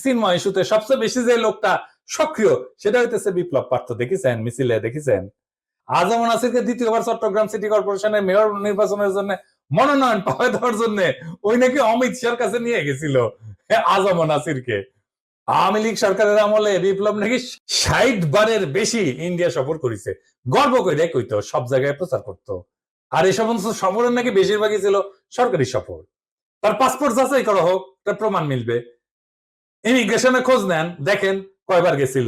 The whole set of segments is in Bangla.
চিন্ময় ইস্যুতে সবচেয়ে বেশি যে লোকটা সক্রিয় সেটা হইতেছে বিপ্লব পার্থ। দেখেছেন মিছিলে, দেখেছেন আজম নাসিরকে দ্বিতীয়বার চট্টগ্রাম সিটি কর্পোরেশনের মেয়র নির্বাচনের জন্য মনোনয়ন পাওয়া দেওয়ার জন্য ওই নাকি অমিত শাহর কাছে নিয়ে গেছিল আজম নাসিরকে। আওয়ামী লীগ সরকারের আমলে বিপ্লব নাকি 60 বারের বেশি ইন্ডিয়া সফর করেছে, গর্ব করে কইতো, সব জায়গায় প্রচার করতো। আর এই সমস্ত সফরের নাকি বেশিরভাগই ছিল সরকারি সফর। তার পাসপোর্ট যাচাই করা হোক, তার প্রমাণ মিলবে। ইমিগ্রেশনে খোঁজ নেন, দেখেন কয়বার গেছিল।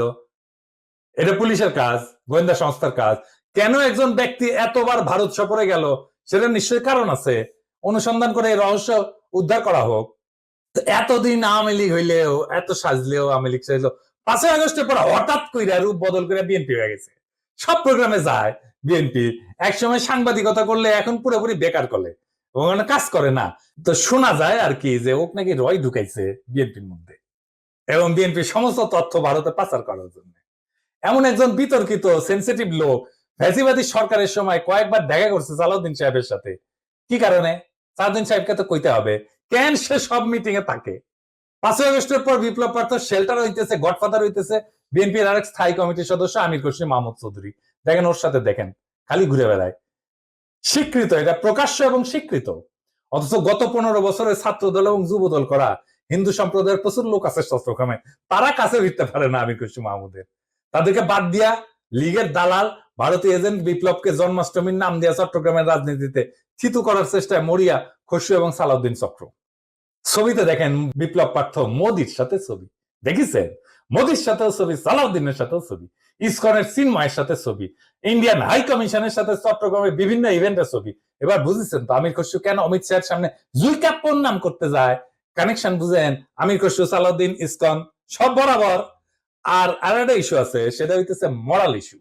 এটা পুলিশের কাজ, গোয়েন্দা সংস্থার কাজ। কেন একজন ব্যক্তি এতবার ভারত সফরে গেল সেটা নিশ্চয়ই কারণ আছে, অনুসন্ধান করে রহস্য উদ্ধার করা হোক। এতদিন আওয়ামী লীগ হইলেও, এত সাজলেও আওয়ামী লীগ সাজলেও 5ই আগস্টের পর হঠাৎ কইরা রূপ বদল করে বিএনপি হয়ে গেছে। সব প্রোগ্রামে যায় বিএনপি। একসময় সাংবাদিকতা করলে এখন পুরোপুরি বেকার করলে, ওখানে কাজ করে না। তো শোনা যায় আর কি যে ওক নাকি রয় ঢুকাইছে বিএনপির মধ্যে, এবং বিএনপির সমস্ত তথ্য ভারতে পাচার করার জন্য। এমন একজন বিতর্কিত সেন্সিটিভ লোক ফ্যাসিবাদী সরকারের সময় কয়েকবার দেখা করছে সালাউদ্দিন সাহেবের সাথে। কি কারণে? সালাউদ্দিন সাহেবকে তো কইতে হবে কেন সে সব মিটিং এ থাকে। 5ই আগস্টের পর বিপ্লব পার্থ শেল্টার হইতেছে, গডফাদার হইতেছে বিএনপির আরেক স্থায়ী কমিটির সদস্য আমির খসরু মাহমুদ চৌধুরী। দেখেন ওর সাথে, দেখেন খালি ঘুরে বেড়ায়। স্বীকৃত, এটা প্রকাশ্য এবং স্বীকৃত। অথচ গত 15 বছরের ছাত্র দল এবং যুব দল করা হিন্দু সম্প্রদায়ের প্রচুর লোক আছে চট্টগ্রামে, তারা কাছে ভিড়তে পারে না আমির খসরু মাহমুদের। তাদেরকে বাদ দিয়া লীগের দালাল ভারতীয় এজেন্ট বিপ্লবকে জন্মাষ্টমীর নাম দিয়া চট্টগ্রামের রাজনীতিতে থিতু করার চেষ্টায় মরিয়া খসরু এবং সালাউদ্দিন চক্র। ছবিতে দেখেন বিপ্লব পার্থ মোদির সাথে ছবি, দেখেছেন? মোদির সাথেও ছবি, সালাউদ্দিনের সাথেও ছবি, ইসকনের চিন্ময়ের সাথে ছবি, ইন্ডিয়ান হাই কমিশনের সাথে চট্টগ্রামের বিভিন্ন ইভেন্টের ছবি। এবার বুঝেছেন তো আমির খসরু কেন অমিত শাহের সামনে জুইকাপ্পর নাম করতে যায়? কানেকশন বুঝেন? আমির খসরু, সালাউদ্দিন, ইসকন সব বরাবর। আর আরেকটা ইস্যু আছে, সেটা হইতেছে মরাল ইস্যু।